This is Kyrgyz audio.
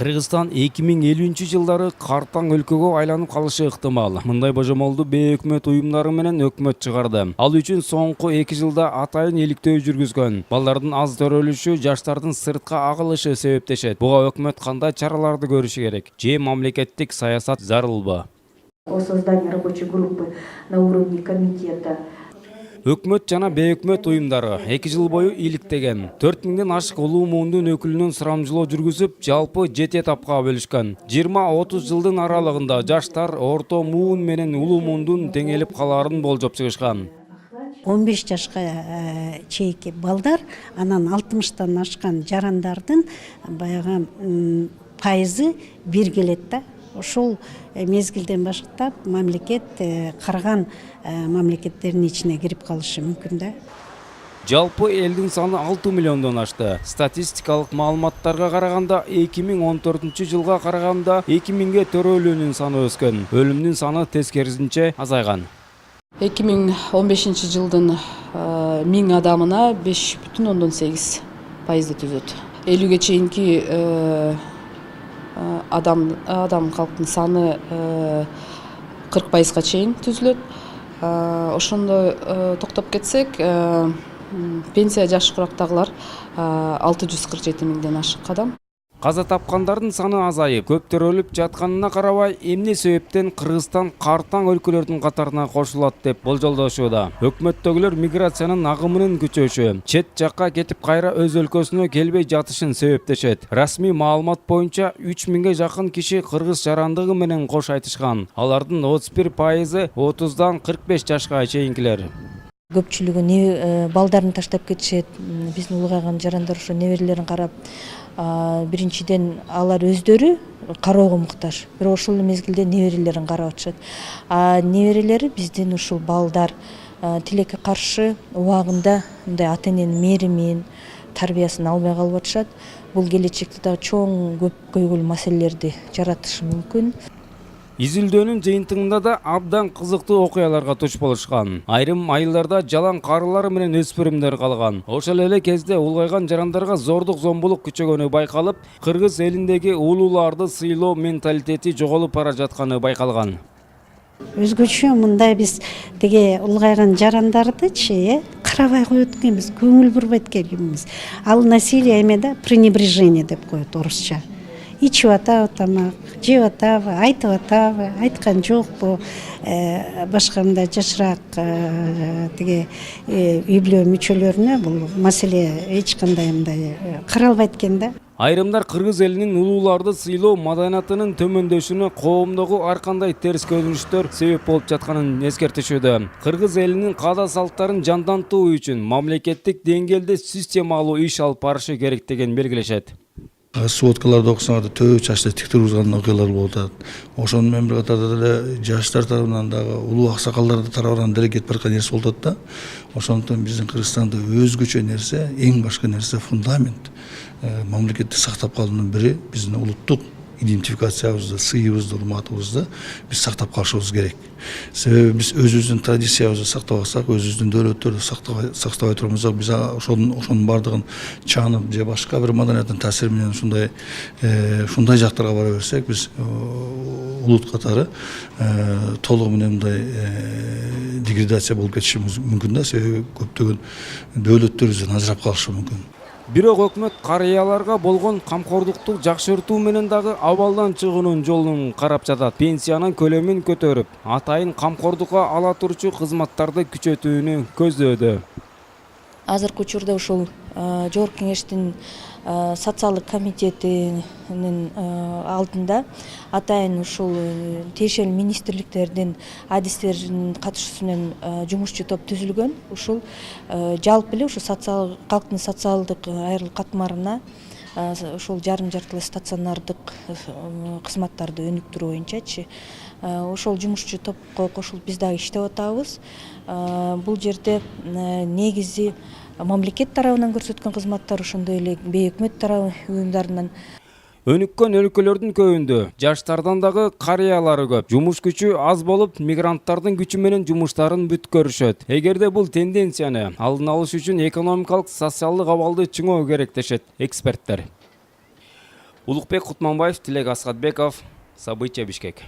Кыргызстан 2050-жылдары картаң өлкөгө айланып калышы ыктымал. Мындай божомолду бейөкмөт уюмдары менен өкмөт чыгарды. Ал үчүн соңку 2 жылда атайын иликтөө жүргүзгөн. Балдардын аз төрөлүшү, жаштардын сыртка агылышы себептешет. Буга өкмөт кандай чараларды көрүшү керек? Же мамлекеттик саясат зарылбы? О создании рабочей группы на уровне комитета. Өкмөт жана бейөкмөт уюмдары 2 жыл бою иликтеген. 4000ден ашык улуу муундун өкүлүнөн сурамжылоо жүргүзүп, жалпы 7 этапка бөлүшкөн. 20-30 жылдын аралыгында жаштар орто муун менен улуу муундун теңелип калаарын болжоп чыгышкан. 15 жашка чейинки балдар, анан 60-тан ашкан жарандардын баягы пайызы бир келет да. Ошол мезгилден баштап мамлекет караган мамлекеттердин ичине кирип калышы мүмкүн да. Жалпы элдин саны 6 миллиондон ашты. Статистикалык маалыматтарга караганда 2014-жылга караганда 2000ге төрөлүүнүн саны өскөн. Өлүмдүн саны тескерисинче азайган. 2015 жылдын 1000 адамына 5,8% түзөт. 50ге чейинки адам калктын саны 40%га чейин түзүлөт. Ошондо токтоп кетсек, пенсия жашы курактагылар 647 миңден ашык адам. Каза тапкандардын саны азайып, көп төрөлүп жатканына карабай, эмне себептен Кыргызстан картаң өлкөлөрдүн катарына кошулат деп болжолдошууда. Өкмөттөгүлөр миграциянын агымынын күчөшү, чет жакка кетип кайра өз өлкөсүнө келбей жатышын себептешет. Расмий маалымат боюнча 3000ге жакын киши кыргыз жарандыгы менен кош айтышкан. Алардын 31% 30дан 45 жашка чейинкилер. Көпчүлүгү балдарын таштап кетишет. Биздин улгайган жарандар ошо неберелерин карап, биринчиден алар өздөрү кароого муктаж. Бирок ошол эле мезгилде неберелерин карап атышат. Неберелери биздин ушул балдар тилекке каршы убагында мындай ата-эненин мээримин, тарбиясын албай калып атышат. Бул келечекте дагы чоң көп көйгөйлүү маселелерди жаратышы мүмкүн. Изилдөөнүн жыйынтыгында да абдан кызыктуу окуяларга туш болушкан. Айрым айылдарда жалаң карылар менен өспүрүмдөр калган. Ошол эле кезде улгайган жарандарга зордук зомбулук күчөгөнү байкалып, кыргыз элиндеги улууларды сыйлоо менталитети жоголуп бара жатканы байкалган. Өзгөчө мындай биз теге улгайган жарандардычы карабай коет экенбиз, көңүл бурбайт экенбиз. Ал насилие эме да, пренебрежение деп коет орусча. Ичип атабы тамак, жеп атабы, айтып атабы, айткан жокпу, башка мындай жашыраак тиги үй бүлө мүчөлөрүнө бул маселе эч кандай мындай каралбайт экен да. Айрымдар кыргыз элинин улууларды сыйлоо маданиятынын төмөндөшүнө коомдогу ар кандай терс көрүнүштөр себеп болуп жатканын эскертишүүдө. Кыргыз элинин каада салттарын жандантуу үчүн мамлекеттик деңгээлде системалуу иш алып барышы керек деген белгилешет. Сводкаларды окусаңар төбө чачты тик тургузган окуялар болуп атат. Ошону менен бир катарда деле жаштар тарабынан дагы улуу аксакалдар тарабынан деле кетип бараткан нерсе болуп атат да. Ошондуктан биздин Кыргызстанда өзгөчө нерсе, эң башкы нерсе фундамент. Мамлекетти сактап калуунун бири биздин улуттук идентификациябызды, сыйыбызды, урматыбызды биз сактап калышыбыз керек. Себеби биз өзүбүздүн традициябызды сактап алсак, өзүбүздүн дөөлөттөрдү сактабай турмузак, биз ошонун бардыгын чаанып же башка бир маданияттын таасири менен ушундай жактарга бара берсек, биз улут катары толугу менен мындай деградация болуп кетишибиз мүмкүн да, себеби көптөгөн дөөлөттөрүбүздөн ажырап калышы мүмкүн. Бирок өкмөт карыяларга болгон камкордукту жакшыртуу менен дагы абалдан чыгуунун жолун карап жатат. Пенсиянын көлөмүн көтөрүп, атайын камкордукка ала турчу кызматтарды күчөтүүнү көздөөдө. Азыркы учурда ушул Жогорку Кеңештин социалдык комитетинин алдында атайын ушул тиешелүү министрликтердин адистеринин катышуусу менен жумушчу топ түзүлгөн. Ушул жалпы эле ушу калктын социалдык айрылык катмарына ушул жарым-жартылай стационардык кызматтарды өнүктүрүү боюнчачы ошол жумушчу топко кошулуп биз дагы иштеп атабыз. Бул жерде негизи мамлекет тарабынан көрсөткөн кызматтар, ошондой эле бейөкмөт тарабы уюмдарынан Өнүккөн өлкөлөрдүн көбүндө жаштардан дагы карыялары көп. Жумуш күчү аз болуп, мигранттардын күчү менен жумуштарын бүткөрүшөт. Эгерде бул тенденцияны алдын алыш үчүн экономикалык, социалдык абалды чыңоо керек дешет эксперттер. Улукбек Кутманбаев, Тилек Асхатбеков, События, Бишкек.